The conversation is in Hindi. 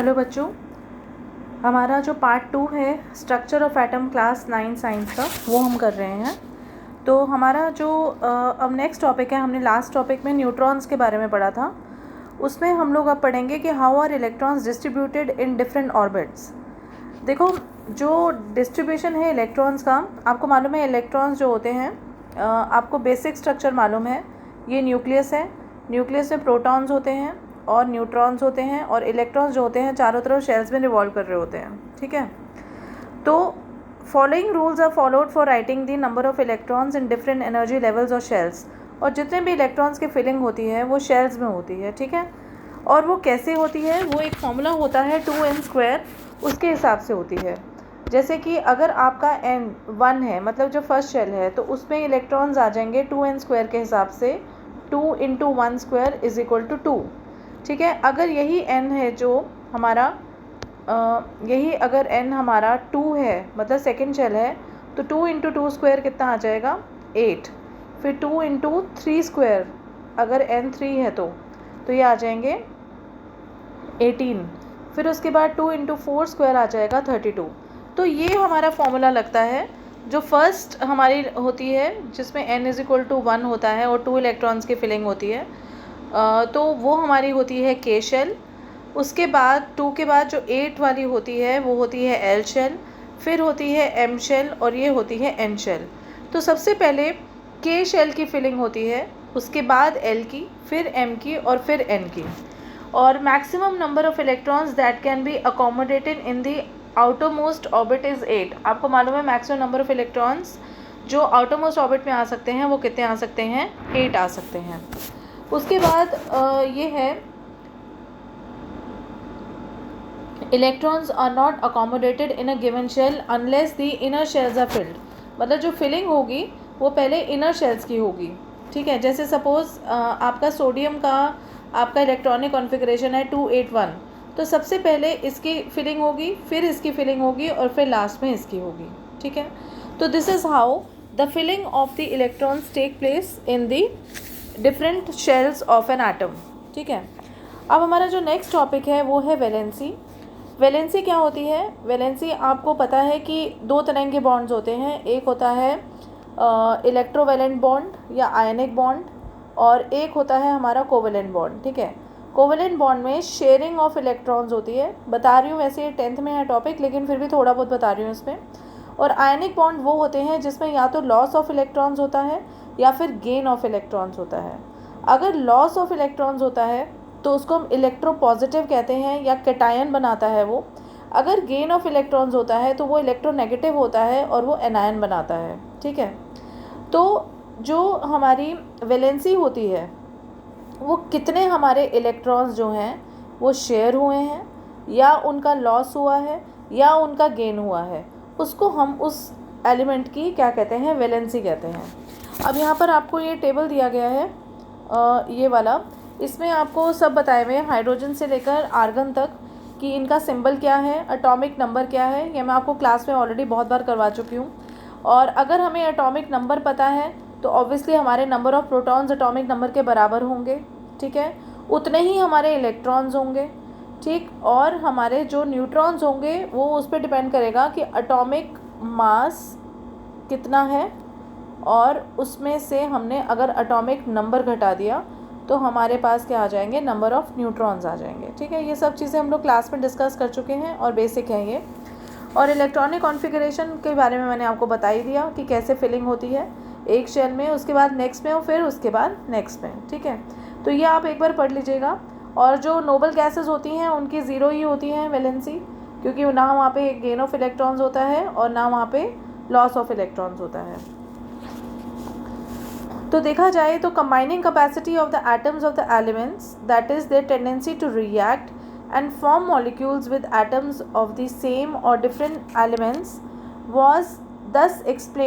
हेलो बच्चों, हमारा जो पार्ट 2 है structure of atom class 9 science का वो हम कर रहे हैं। तो हमारा जो अब नेक्स्ट टॉपिक है, हमने लास्ट टॉपिक में न्यूट्रॉन्स के बारे में पढ़ा था। उसमें हम लोग अब पढ़ेंगे कि how are electrons distributed in different orbits. देखो, जो डिस्ट्रीब्यूशन है इलेक्ट्रॉन्स का, आपको मालूम है इलेक्ट्रॉन्स जो होते हैं, आपको बेसिक स्ट्रक्चर मालूम है। ये न्यूक्लियस है, न्यूक्लियस में प्रोटॉन्स होते हैं और न्यूट्रॉन्स होते हैं, और इलेक्ट्रॉन्स जो होते हैं चारों तरफ शेल्स में रिवॉल्व कर रहे होते हैं। ठीक है, तो following rules are followed for writing the number of electrons in different energy levels और शेल्स। और जितने भी इलेक्ट्रॉन्स की फिलिंग होती है वो शेल्स में होती है। ठीक है, और वो कैसे होती है, वो एक फॉर्मूला होता है 2n², उसके हिसाब से होती है। जैसे कि अगर आपका n 1 है, मतलब जो फर्स्ट शेल है, तो उसमें इलेक्ट्रॉन्स आ जाएंगे 2n² के हिसाब से। 2 × 1² = 2। ठीक है, अगर यही n है जो हमारा यही अगर n हमारा 2 है, मतलब सेकेंड शेल है, तो 2 × 2² कितना आ जाएगा 8। फिर 2 × 3² अगर n 3 है तो ये आ जाएंगे 18। फिर उसके बाद 2 × 4² आ जाएगा 32। तो ये हमारा फॉर्मूला लगता है जो फर्स्ट हमारी होती है, जिसमें n = 1 होता है और 2 इलेक्ट्रॉन्स की फिलिंग होती है। तो वो हमारी होती है K शेल। उसके बाद 2 के बाद जो 8 वाली होती है वो होती है L शेल, फिर होती है M शेल, और ये होती है N शेल। तो सबसे पहले K शेल की फिलिंग होती है, उसके बाद L की, फिर M की, और फिर N की। और maximum number of electrons that can be accommodated in the outer most orbit is 8। आपको मालूम है मैक्सिमम नंबर ऑफ इलेक्ट्रॉन्स जो आउटर मोस्ट ऑर्बिट में आ सकते हैं वो कितने आ सकते हैं, 8 आ सकते हैं। उसके बाद ये है electrons are not accommodated in a given shell unless the inner shells are filled. मतलब जो फिलिंग होगी वो पहले इनर शेल्स की होगी। ठीक है, जैसे सपोज आपका सोडियम का आपका इलेक्ट्रॉनिक कॉन्फ़िगरेशन है 281, तो सबसे पहले इसकी फिलिंग होगी, फिर इसकी फिलिंग होगी, और फिर लास्ट में इसकी होगी। ठीक है, तो this is how the filling of the electrons take place in the different shells of an atom. ठीक है, अब हमारा जो नेक्स्ट टॉपिक है वो है वैलेंसी। वैलेंसी क्या होती है? वैलेंसी आपको पता है कि 2 तरह के बॉन्ड्स होते हैं। एक होता है इलेक्ट्रोवैलेंट बॉन्ड या आयनिक बॉन्ड, और एक होता है हमारा कोवैलेंट बॉन्ड। ठीक है, कोवैलेंट बॉन्ड में शेयरिंग ऑफ इलेक्ट्रॉन्स होती है। बता रही हूँ, वैसे ये 10th में है टॉपिक, लेकिन फिर भी थोड़ा बहुत बता रही हूँ इसमें। और आयनिक बॉन्ड वो होते हैं जिसमें या तो लॉस ऑफ इलेक्ट्रॉन्स होता है या फिर गेन ऑफ इलेक्ट्रॉन्स होता है। अगर लॉस ऑफ इलेक्ट्रॉन्स होता है तो उसको हम इलेक्ट्रोपॉजिटिव कहते हैं या कैटायन बनाता है वो। अगर गेन ऑफ इलेक्ट्रॉन्स होता है तो वो इलेक्ट्रोनेगेटिव होता है और वो एनायन बनाता है। ठीक है, तो जो हमारी वैलेंसी होती है वो कितने हमारे इलेक्ट्रॉन्स जो हैं वो शेयर हुए हैं, या उनका लॉस हुआ है, या उनका गेन हुआ है, उसको हम उस एलिमेंट की क्या कहते हैं, वैलेंसी कहते हैं। अब यहाँ पर आपको ये टेबल दिया गया है, ये वाला। इसमें आपको सब बताए हुए हैं, हाइड्रोजन से लेकर आर्गन तक, कि इनका सिंबल क्या है, एटॉमिक नंबर क्या है। ये मैं आपको क्लास में ऑलरेडी बहुत बार करवा चुकी हूँ। और अगर हमें एटॉमिक नंबर पता है तो ऑब्वियसली हमारे number of protons atomic number के बराबर होंगे। ठीक है, उतने ही हमारे इलेक्ट्रॉन्स होंगे। ठीक, और हमारे जो न्यूट्रॉन्स होंगे वो उस पर डिपेंड करेगा कि एटॉमिक मास कितना है, और उसमें से हमने अगर एटॉमिक नंबर घटा दिया तो हमारे पास क्या आ जाएंगे, नंबर ऑफ़ न्यूट्रॉन्स आ जाएंगे। ठीक है, ये सब चीज़ें हम लोग क्लास में डिस्कस कर चुके हैं और बेसिक है ये। और इलेक्ट्रॉनिक कॉन्फ़िगरेशन के बारे में मैंने आपको बता ही दिया कि कैसे फिलिंग होती है, एक शेल में, उसके बाद नेक्स्ट में, और फिर उसके बाद नेक्स्ट में। ठीक है, तो ये आप एक बार पढ़ लीजिएगा। और जो नोबल गैसेस होती हैं उनकी ज़ीरो ही होती हैं वैलेंसी, क्योंकि ना वहाँ पे गेन ऑफ इलेक्ट्रॉन्स होता है और ना वहाँ पे लॉस ऑफ इलेक्ट्रॉन्स होता है। तो देखा जाए तो combining capacity of the atoms of the elements, that is their tendency to react and form molecules with atoms of the same or different elements, was thus explained